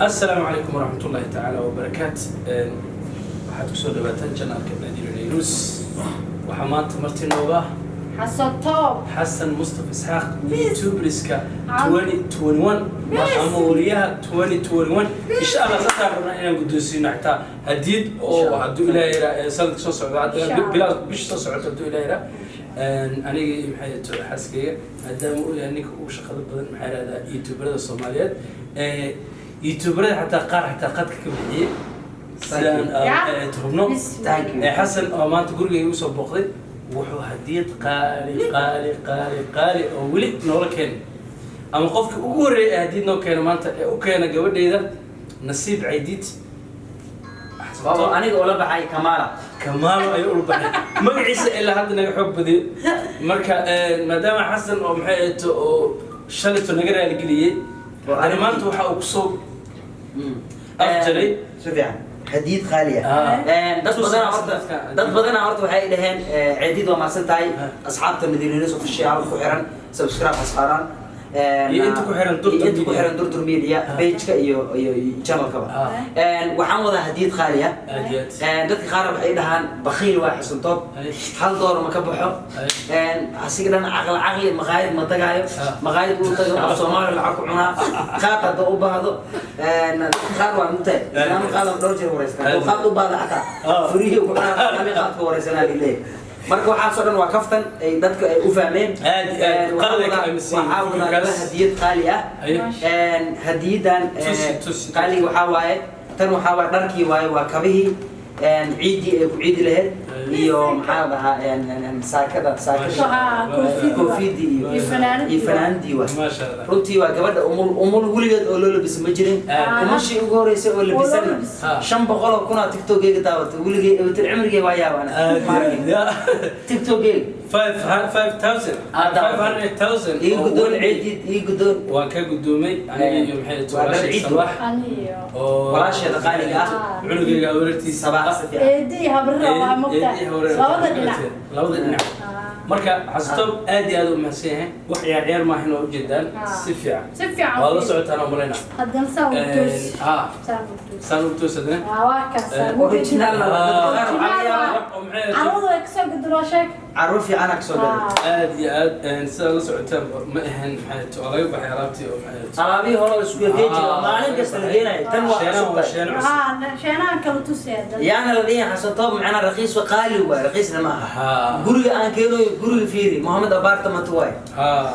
السلام عليكم ورحمة الله تعالى وبركاته. waxaad ku soo dhawaataan channelka Nadir Nairus waxa maanta marti nooga Xasan Mustafa Isxaaq YouTuberska 2021 maamulyaha 2021 insha Allah saarna inaan guddoonsiino xitaa hadiyad oo haduu Ilaahay sanad soo socda bilaa bish soo socda haduu Ilaahay aniga maxay tahay xaskayga maadaama uu yahay ninka ugu shaqada badan maxay raada YouTuberada Soomaaliyeed YouTuberada حتى قار حتى قد كبدي سلام تهمنو حسن ما أنت قولي يوسف بقضي وحو هديت قالي ولي نورا كان أما قفك أقولي هديت نو كان ما أنت وكان جواد إذا نصيب عيديت بابا أنا أقول بحاي كمالا أيقول بحاي ما يعيش إلا هذا نحب بدي مركا ما دام حسن أو محيط أو شلته نقرأ الجلية أنا ما أنت وحأقصو أفجري شوف يعني حديد خالية دad badan horta waxay dhaheen ciidid waa maasantahay asxaabta Nadir Nairus في الشارع ku xiran subscribe asxaaran inta ku xiran durdur media page ka iyo channel ka waxaan wada hadiyad khaliya dadka qaar waxay dhahaan bakhiil waa xisantoob hal door ma ka baxo asigana aqal maqaayad ma tagaayo maqaayad uu tago Soomaali lacag ku cunaa qaata u baahdo dadka qaar waa mutay lama qaadan dhowr jeer wareystaan qaad u baahdo xataa furiyo ku qaad ka wareysanaa ilaa marka waxa soo dhan waa kaftan ay dadka ay u fahmeen qalad hadiyad qaali ah hadiyadan qaali waxa waaye tan waxa waaye dharkii waaye waa kabihii ciidi ay ku ciidi lahayd iyo maxaa dhahaa saakada koofidi iyo fanaanadi waa runtii waa gabadha umul wiligeed oo loo labis ma jirin kumashii ugu horeysay oo labisan 500 kuna TikTok-geega daawatay wiligeed ee cimrigay waa yaabana TikTok-geega 5,000 يقدون عيد يقدون وكقدومي أنا يوم حيل توراشي صباح وراشي دقائق عنقي قابلتي صباح دي هبرة مقطع لوضع النعم مركا حسيتهم آدي هذا محسيها وحيا عيار ما هنا جدا سفيع والله سعيت أنا مرينا هذا نسوي سانوتوس هذا أوريجينال عروض كسر قد راشك عروفي أنا كسر آدي إنسان سعيت ما إهن حياته وغير بحيراتي أرابي هو السوق جيجي ما عليك استلقينا تنوع شينا كلتوس هذا يعني الذين حسيتهم معنا رخيص وقالي ورخيصنا معها قولي أنا كيلو قولي فيري محمد أبارتمنت واي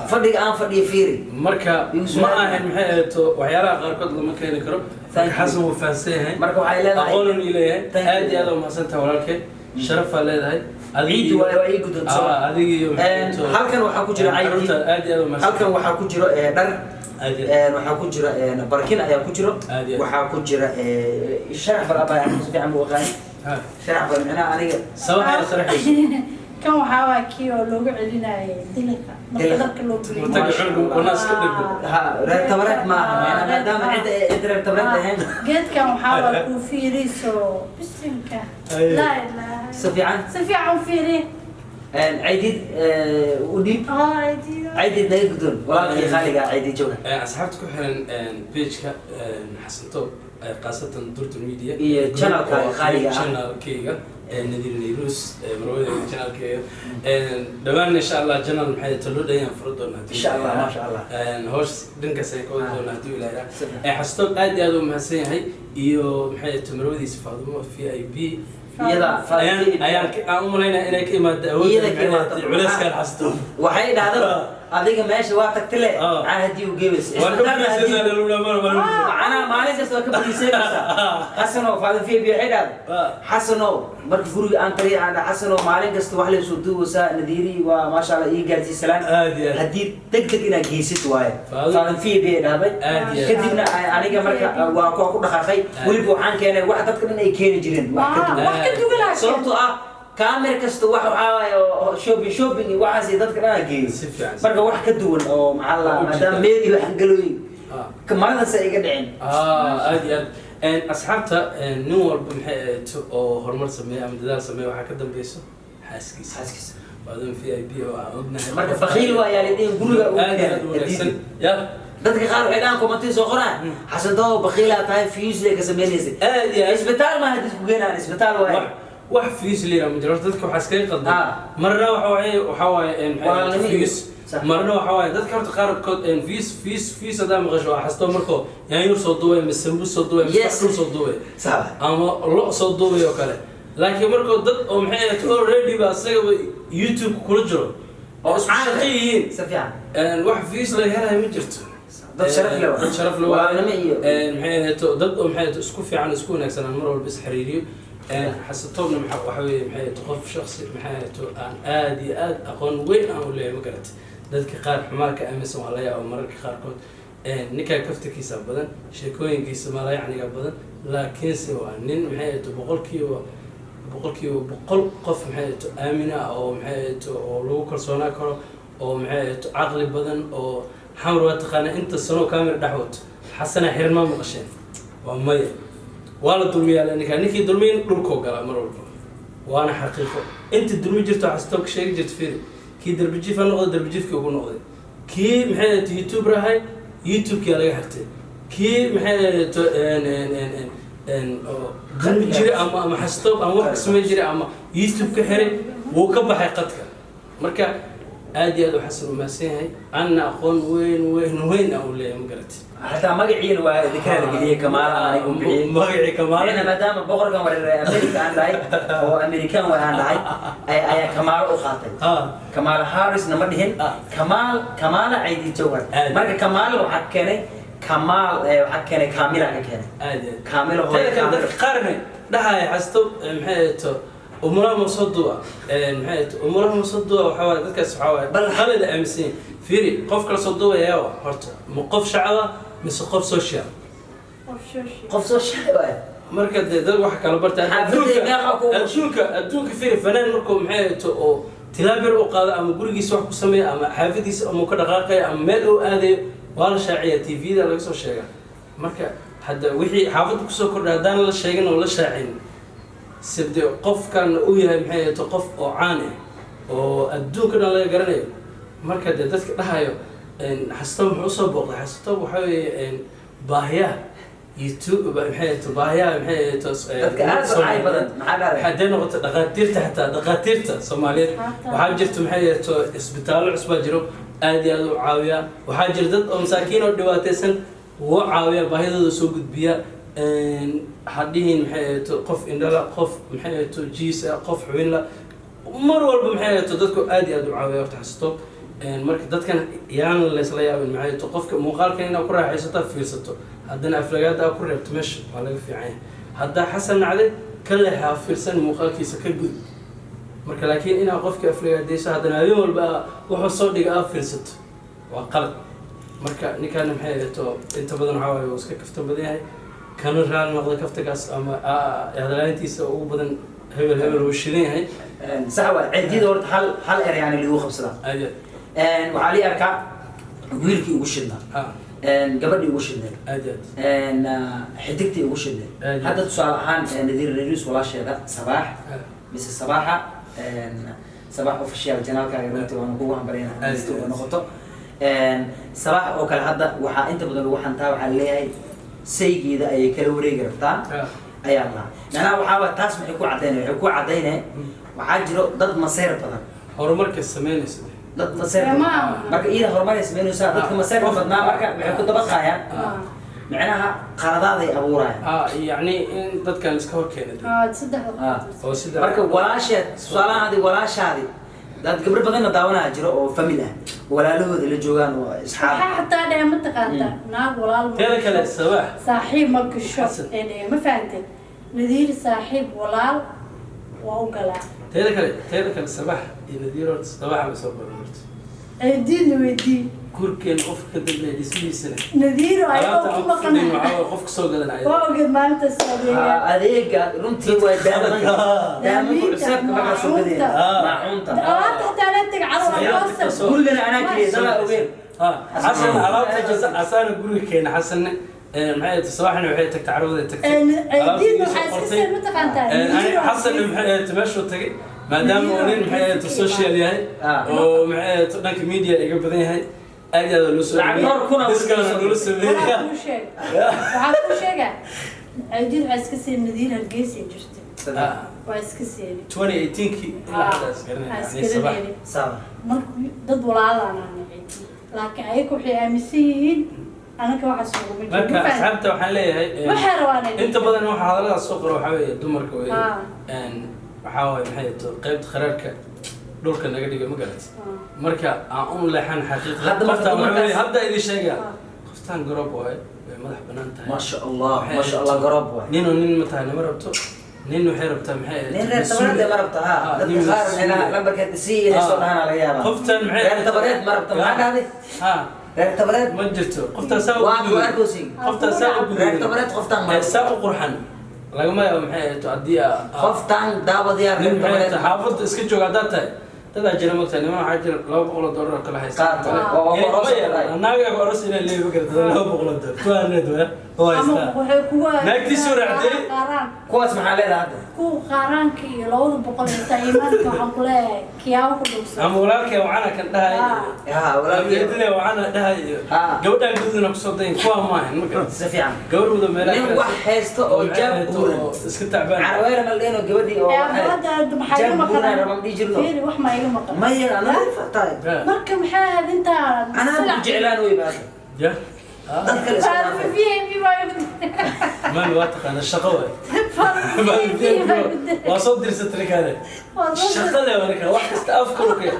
فدي أنا فدي فيري مركا ما أهن حياته وحيرا غير كل ما كان يكرب حسب وفاسيه مركا وحيلا أقول إليه آدي هذا ما سنت ولكن شرف عليه عيد waa ay gudon soo halkan waxa ku jira halkan waxa ku jira dhar waxa ku jira barkin ayaa ku jira waxa ku jira sharax baraba aan si fiican u aqaan sharax barna aniga sawaxa sharaxi kan waxa waa kii oo loogu celinayay dilka marka loo buliyo wanaas ka dhigo ha reertabareed ma aha maadaama cid reertabareed ahayn geedkan waxa waa ku fiiriso bisinka la سفيعة وفيري عيديد وديب عيديد لا يقدون والله خالق عيديد جوه أصحابتك حين بيجك حسنتو قصة دورت الميديا إيه channel خالق channel كيجا Nadir Nairus مروي channel كيجا دمان إن شاء الله channel محيط تلود أيام فرضنا إن شاء الله ما شاء الله هوش دنك سيكون دون هدي ولا حسنتو قاعد هذا محسين هاي إيو محيط مروي يستفادوا VIP يلا أنا أمرنا إنك إما داود ولا سكان حسدهم وحيد هذا adiga meesha waa tagtay ahadi u geebis ana maalin kasta ka bariisaysa xasano faado fi biixida xasano markii guriga aan tariiq aan xasano maalin kasta wax la soo duusa Nadiri waa ma sha Allah ii gaarsi salaan hadii degdeg ina geesid waaye faado fi biixida kadibna aniga marka waa ku dhaqaaqay waliba waxaan keenay wax dadka dhan ay keeni jireen wax ka duwan sababtoo ah كاميرا كستو واحد شوبينج واحد زي ذات كنا جيل برجع واحد كدون أو معلا مدام ميدي واحد قالوا كمرة سيجي دعين أدي أصحابته نور بمحيط أو هرمر سميه أم دلال سميه واحد كدم بيسو حاسكيس بعدين في أي بي أو عودنا مرة فخيل ويا لدين قولوا يا dadka qaar waxay dhaan commenti soo qoraan xasan doo baqiila tahay fiis leeka sameynaysa isbitaal ma hadis ku geenaan isbitaal waay wax fiis leeyahay ma jiro dadka waxa iska qaldan marna waxa waaye fiis marna waxa waaye dadka horta qaar kood fiis hada maqasho xasto marko yaanyo soo duway misambu soo duway misku soo duway sax ama lo soo duway oo kale laakiin marko dad oo maxay already ba asaga YouTube kula jiro oo isku shaqeeyeen safiyan wax fiis la helahay ma jirto dad sharaf leh waa lama iyo maxay dad oo maxay isku fiican isku wanaagsan mar walba is xiriiriyo حسيتهم إنه محاوي محاية تخف شخصي محاية أن آدي أقون وين أقول له ما قلت ذلك قار حماك أمس وعليا أو مرة قار كود نكا كفتك يساب بدن شيكوين كيس ما لا يعني قبضن لكن سوى نين محاية بقول كيو بقول قف محاية آمنة أو محاية أو لو كرسونا كرو أو محاية عقل بدن أو حمر واتقانا أنت السنو كامل دحوت حسنا حرمان مقشين ومي ولا دلمي على إنك إنك دلمين دلكو قال مرة وأنا حقيقة أنت دلمي جرت حستوك شيء جرت فيه كي دربجي فنقضي دربجي في يكون نقضي كي محل يوتيوب راهي يوتيوب كي على حرتي كي محل إن دلمي جري أما حستوك أما واحد اسمه جري أما يوتيوب كحري وكبر حقيقتك مركا آدي هذا حسن وماسيه أنا أقول وين أقول لي مقلت حتى مقعي الذكرى الجديدة كمال أنا مقعي كمال أنا ما دام بقول كم أمريكا عندي أو أمريكان وعندي أي كمال أخاطر كمال هاريس نمدهن كمال عيد جوهر مرة كمال وحكيني كمال وحكيني كاميرا كأنه كامل هو قرني ده هاي حستو محيته ومراه مصدوة محيته ومراه مصدوة وحوالي ذكر سحوالي بل خالد أمسين فيري قف كل صدوة ياوا هرت مقف شعبة مس قف سوشيال قف سوشيال مركز ده واحد كلا برت أدوك فيري فنان مركو محيته أو تلابر وقال أم جورجي سوق كسمة أم حافظي أم كدقاقة أم ملء هذا ولا شاعية تي في ده لقصة شيء مركز حد وحي حافظ كسو كرر دان ولا شيء ولا شاعين سبدي قف كان وياه محيته قف أو عاني أو أدوك أنا لا يقرني marka dadka dhahayo xasto wuxuu soo booqday xasto waxa baahiya YouTube maxay baahiya maxay dadka aad ay badan maxaa hadeen noqoto dhaqaatiirta Soomaaliyeed waxa jirto maxay isbitaallo cusub jiro aad iyo aad u caawiya waxa jira dad oo masaakiin oo dhibaataysan oo caawiya baahidooda soo gudbiya hadhiin maxay qof indhala qof maxay jiis qof xubin la mar walba maxay dadku aad iyo aad u caawiya waqti xasto marka dadkan yaan la isla yaabin maxay qofka muuqaalkan inuu ku raaxaysato fiirsato haddana aflagaada ku reebto meesha waa laga fiican hadda xasan nacde kale ha fiirsan muuqaalkiisa ka gud marka laakiin inaa qofka aflagaadayso haddana habeen walba wuxuu soo dhigaa fiirsato waa qalad marka ninkan maxay inta badan waxa waaye iska kaftan badan yahay kana raal noqdo kaftagaas ama hadalaantiisa ugu badan hebel uu shidan yahay sax waa ciidida horta hal er yani lagu qabsada waxaa lii arkaa wiilkii ugu shidnaa gabadhii ugu shidneed xidigtii ugu shidneed hadda tusaale ahaan nadiir radius walaasheeda sabaax mise sabaaxa sabaax official janaalkaaga runtii waanu kugu hambalyaynaa istu noqoto sabaax oo kale hadda waxaa inta badan lagu xantaa waxaa leeyahay saygeeda ayay kala wareegi rabtaa ayaa lahaa macnaha waxaa taas maxay ku cadaynaya waxaa jiro dad maseer badan horumarka sameynaysa dad maseer marka iyada horumarka sameynaysa dadka maseer badnaa marka waxay ku dabaqayaan macnaha qaladaaday abuurayaan yani in dadkan iska hor keenay marka walaasheed su'aalahaadi walaashaadi dad gabdho badan daawanaa jiro oo family ah walaalahooda la joogaan oo asxaab hatta dheema taqaanta naag walaal kale sabaax saaxiib ma gasho ma fahanteen nadiir saaxiib walaal waa u galaa teeda kale sabaax iyo nadiir sabaax ma soo barbarto diin weydii kurkeen qofka dadna dhismiisana nadiir ayuu ku maqnaa qofka soo gadanaya waa ogad maalinta sadeeya adeega runtii waa daamanku xisaabka markaa soo gadaya maacunta hatta la tag calaamad gurigana anaa kaliya dala ogeen xasan alaabta asana guriga keena xasan maxay sabaaxna waxay tagtay carwada tagtay diin waxa iska soo mataqaantaa xasan maxay tamasho tagay maadaama uu nin maxay social yahay oo maxay dhanka media iga badan yahay أجل لوسو العمر كنا لوسو waxaa ku sheega عيدين عسكسي النذير هالجيسي جرتي وعسكسي 2018 كي عسكري صح ضد ولا أنا لكن أيكو حي أمسيين أنا كواحد سوق من marka asxaabta waxaan leeyahay waxa rabaan inta badan waxa hadalada soo qoro waxa weeye dumarka way waxa way maxay tahay qaybta kharaarka dhulka naga dhigo ma garat marka aan u leexan xaqiiqada hadda idin sheega qoftaan garab way madax banaan tahay ما شاء الله قرب واحد nin ma tahay ma rabto nin waxay rabtaa maxay nin reer tabareed ma rabta ha dadka qaar hela lambarka disiin soo dhaana laga yaabaa qoftaan maxay reer tabareed ma rabta ma dhahday ha reer tabareed ma jirto qoftaan saa waa arkosi qoftaan saa reer tabareed qoftaan ma saa u qurxan lagama yaabo maxay tahay hadii qoftaan daawadiya reer tabareed xaafadda iska jooga hadda tahay dada jira magtaa niman waxaa jira $200 kala haysta annaga oros inay leeyahay kartaa $200 oo haysta naagti soo raacday kuwaas maxaa leedahay ku qaaraanka iyo $200 taymaanka waxaan ku leeyahay kiyaabo ku dhugsan ama walaalkay waxana kan dhahay walaalkay waxana dhahay gabadha guduna ku soo dayn kuwa ma ahan ma garad si fiican gabadhooda meelaha nin wax haysto oo jaab buuran iska tacbaan carweer ma leeno gabadhii oo maxay ma buuran rabam dhijirno fiiri wax ma iga maqan ma yar ana fatay marka maxaa inta ana ku jeclaan way baad ya dadka la ما الوقت أنا الشقوة وصل درس التركانة الشقلة ولا كذا واحد استأفكر كذا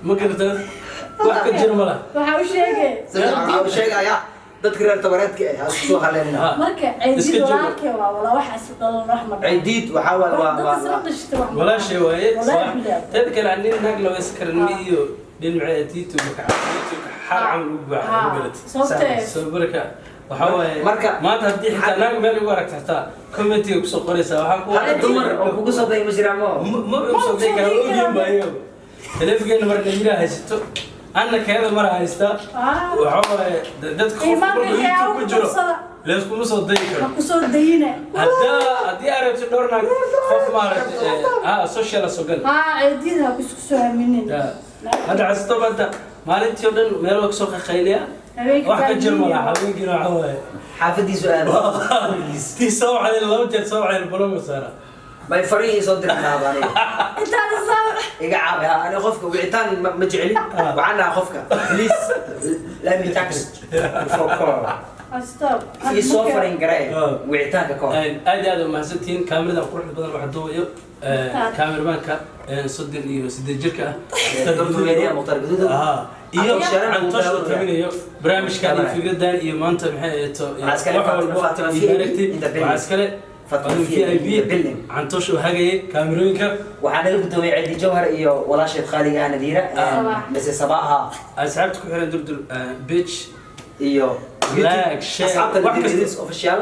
ممكن تقول واحد جرملة وحاول شيء يا تذكر التبريد كه سو حلنا مركه عيديد ولا واحد سدل رحمه عيديد وحاول ولا شيء وايد تذكر عني نقل ويسكر الميديو للمعيتيتو مكعبيتو حال عمل وبعد صوتك waxaa marka maanta hadii xitaa naag meel ugu aragto xitaa comment ku soo qoraysa waxaan ku hada dumar oo kugu soo day masiraamo ma soo day kara oo baayo telefoonka marka jira haysto anna keeda mar haysta waxaa dadku ku jiro lees kuma soo day karo ku soo dayina hadii aragto dhowr naag qof maaragtay social social ciidida ku soo aaminin hada hasto bada maalintii oo dhan meel oo soo qaqayliya wax ka jir ma laha haweenkina waxa waaye xaafadii su'aal tii soo waxay laba jeer soo waxay baloog saara bay farii soo dirnaa baani inta soo iga caabi ana qofka wicitaan ma jeceli waxana qofka please let me text for call stop في سوفرين جراي وعتاك كون أدي ما سنتين كاميرا قرح بدل واحد دويو كاميرا مانك صدق لي وسدد جركة تدور ميديا مطر جدود iyo aan toosho taminayo barnaamijkan fikradan iyo maanta maxay askale VIP aan toosho hagay kaamirooyinka waxaan lagu guddoomay Ciidi Jawhar iyo walaasheed qaaliga Nadiira bas sabaha asxaabtu ku xiran durdur beach iyo like share asxaabta official